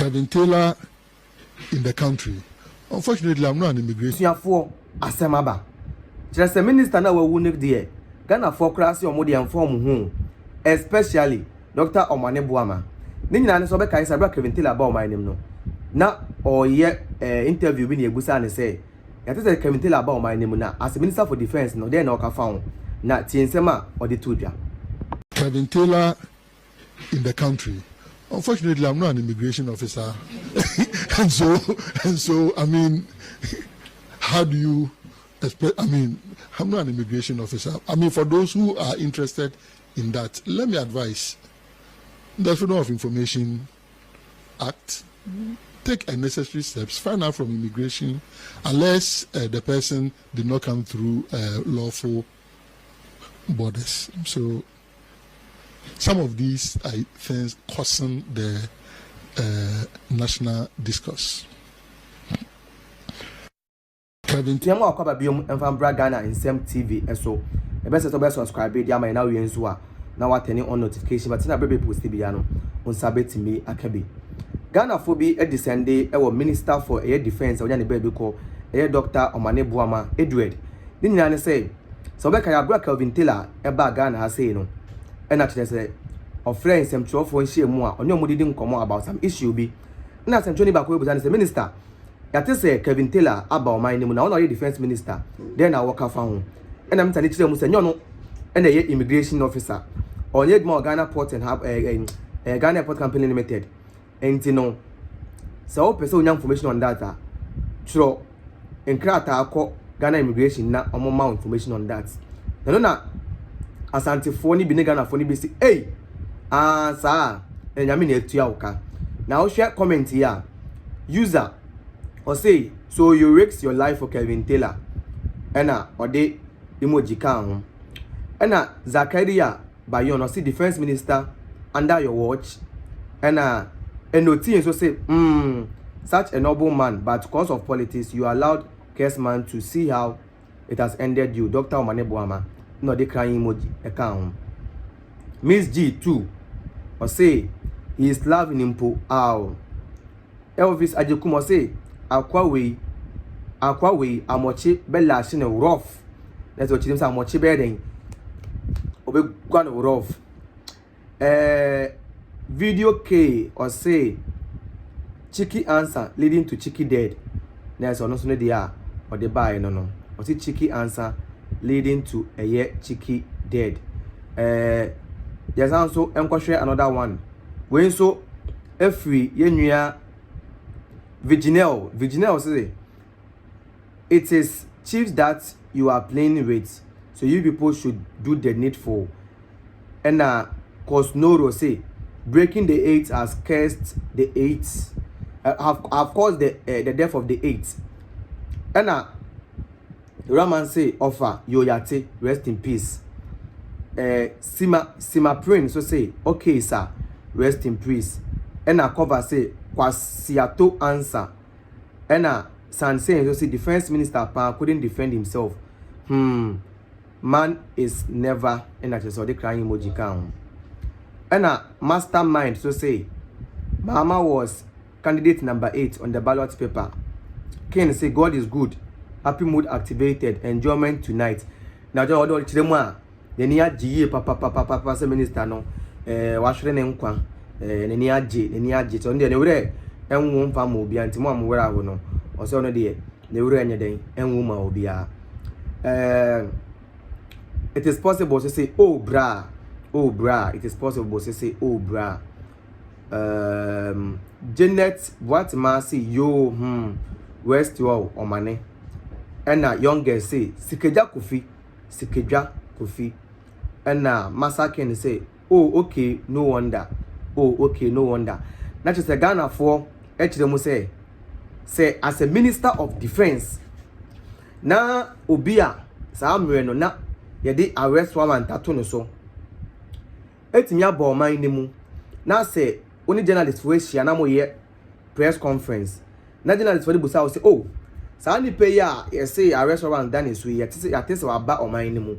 Kevin Tarloy in the country. Unfortunately, I'm not an immigration. For Asemaba. Just a minister now will wound there. Ghana for class or more than form home, especially Dr Omane Boamah. Nina and Sobeka is about Kevin Tarloy about my name. No, now or yet interview with Busa and say, that is a Kevin Tarloy about my name now as a minister for defense. No, then no found not Tiensema or the Tuja. Kevin Tarloy in the country. Unfortunately, I'm not an immigration officer, and so I mean, how do you expect? I mean, I'm not an immigration officer. I mean, for those who are interested in that, let me advise: the Freedom of Information Act. Take necessary steps. Find out from immigration, unless the person did not come through lawful borders. So. Some of these things causing the national discourse. Kevin Tarloy akwa biom emfa bra Ghana in Sem TV eso. E be se to be subscribe dey am na we nso a na wa turn on notification but na be post bia no on sabet me akabi. Ghana fo bi e descend e wo minister for air defense o nya ne ba bi ko e Dr Omane Boamah Edward. Ni nyina ne say so be ka ya bra Kevin Tarloy e ba Ghana ha say no. And actually say of friends some 12 for share more on your didn't come about some issue be na some 20 back we say minister that is Kevin Tarloy about my name now na defense minister then I work afa and I'm telling you say no and a immigration officer on yet more Ghana Port and have Ghana Port Company Limited and you know so person information on that sure in krata akọ Ghana immigration na more information on that na Asante phone bi ne Ghana phone bi say hey sir enyame na etua uka now share comment here user or say so you risk your life for Kevin Tarloy ena ode emoji kan ho ena Zakaria Bayon or say defense minister under your watch ena enoti so say such a noble man but because of politics you allowed case man to see how it has ended you Dr Omane Boamah no de crying emoji account. Miss G too or say he is loving him po ow. Elvis Ajekumo say akwa we amochi bella shine rough. That's what him say amochi bedding. Obe gwan rough. Video K or say cheeky answer leading to cheeky dead. That's no so there or the buy no. Or say cheeky answer leading to a year cheeky dead. There's also share another one. When so every year Virginal say it is chiefs that you are playing with, so you people should do the needful. And Cosnoro say breaking the 8 has cursed the 8 have caused the death of the 8. And Raman say offer Yoyate rest in peace. Sima Prince so say okay sir rest in peace. And cover say kwasiato answer. And San say so say defense minister pa couldn't defend himself. Man is never and that is all the crying emoji count. And mastermind so say Mama was candidate number 8 on the ballot paper. Ken say God is good. Happy mood activated. Enjoyment tonight. Now, just order children. The near G papa minister no. Washre ne nkwa. Ne near G. So the near and won farm will be antimum where I will know. Or so no dear. The ure day and woman will be it is possible to say, oh bra. It is possible to say, oh bra. Janet, what mercy yo west you Omane. And young girl say, Sikeja Kofi. And Massa can say, oh, okay, no wonder. Not just a Ghana for HDM say, as a minister of defense, na Obia, Samre no na, yadi arrest woman tattoo so. Etimia Boamah nemu. Na say, only journalist for Shianamo ye press conference. Na journalist for the Busa say, oh, Sani pay ya say a restaurant done is we at this about Omane nemu.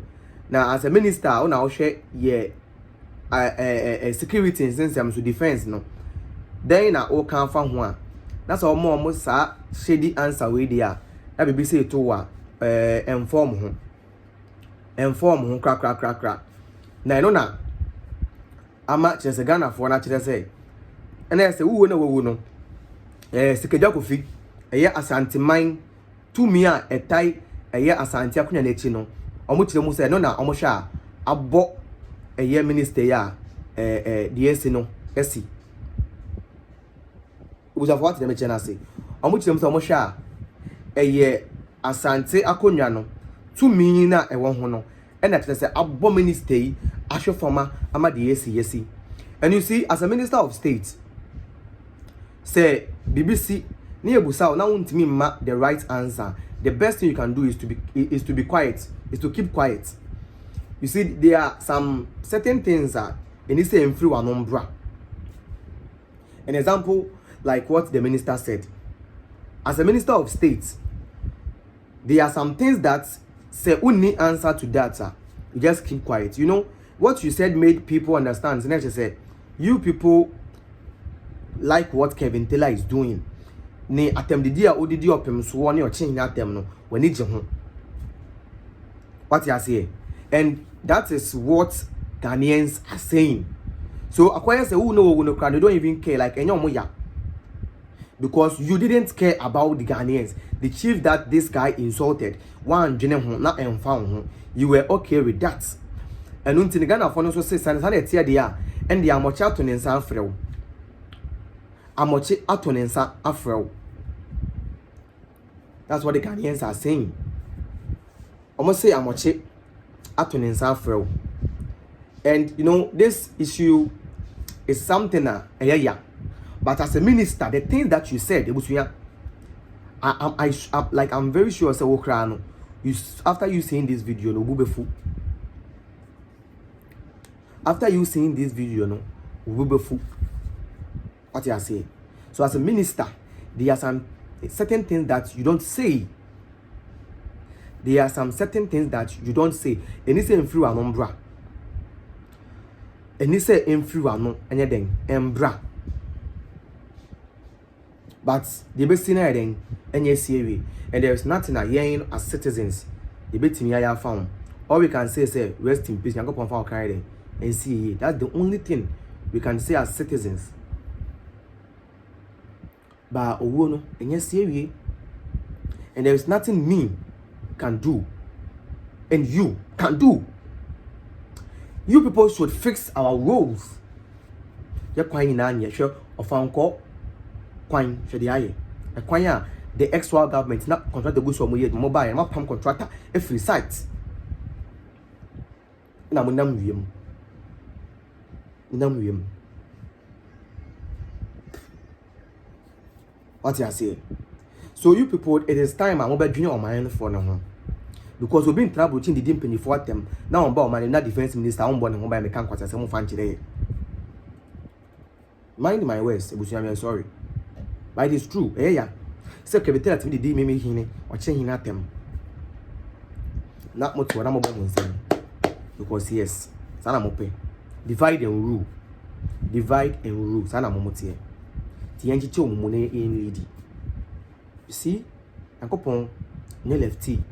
Now as a minister, on our share ye security since I'm to defense no. then na o kan fa ho a na so omo sa shady answer we dia na bibi say to wa inform ho kra na no na ama chese Ghana for na chese say ena say wo na wo no sikeja kofi eye asanteman tumi a etai eye asante akonya na echi no omo kire mu say no na omo hwa abo eye minister ya DS no esi uza for what dem chena say omo kire mu say omo hwa eye asante akonya no tumi na ewo ho no ena kire say abo minister yi ahwe forma ama DS yesi. And you see, as a minister of state, say BBC near Busau now won't me ma the right answer. The best thing you can do is to be quiet, is to keep quiet. You see, there are some certain things that in this same free one umbra. An example like what the minister said. As a minister of state, there are some things that say only answer to that. You just keep quiet. You know what you said made people understand. So next you said, you people like what Kevin Tarloy is doing. Ne atem de dia odidi opem so woni o chin atem no wani je ho. What you say? And that is what Ghanaians are saying. So akwaya say who no crowd, they don't even care like enyo mo ya. Because you didn't care about the Ghanaians. The chief that this guy insulted, one jene ho na emfa ho. You were okay with that. And until the Ghana for no so say sanity dia and the amocha to nensa afrew. Amoche ato nensa afrew. That's what the Ghanaians are saying. Almost say amoche ato nensa afrew. And you know this issue is something but as a minister, the things that you said, it was I'm very sure say you after you seeing this video no bubefu. After you seeing this video, no, we will be fool. What you say? So as a minister, there are some certain things that you don't say. There are some certain things that you don't say. And you say in free umbra. And you say in free no anything embra. But the best thing then any series, and there is nothing that yen as citizens. The best thing I found. All we can say rest in peace. You go confirm carry. And see, that's the only thing we can say as citizens. But and yes, and there is nothing me can do, and you can do. You people should fix our roles. You're quite in sure of uncle, quite the extra government not contract the goods from mobile and not pump contractor every site. What you say? So you people, it is time I'm about junior Omane for now. Because we've been trouble the dimping for them. Now I'm about my defense minister, I'm born and by me can't quite some fan today. Mind my words, I'm sorry. But it is true, yeah. So Kevin Tarloy me the me hine or changing at them. Not much what I'm about saying. Because yes, sana mope. Divide and rule. Divide and rule. Sana momotie. Tiyanji cho mumune in lady. You see? Yankopon on lefty.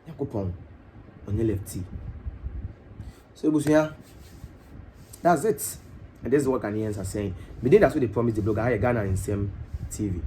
Yankopon on lefty. So busuya, that's it. And this is what Ghanaians are saying. But then that's what they promised the blogger Ghana in same TV.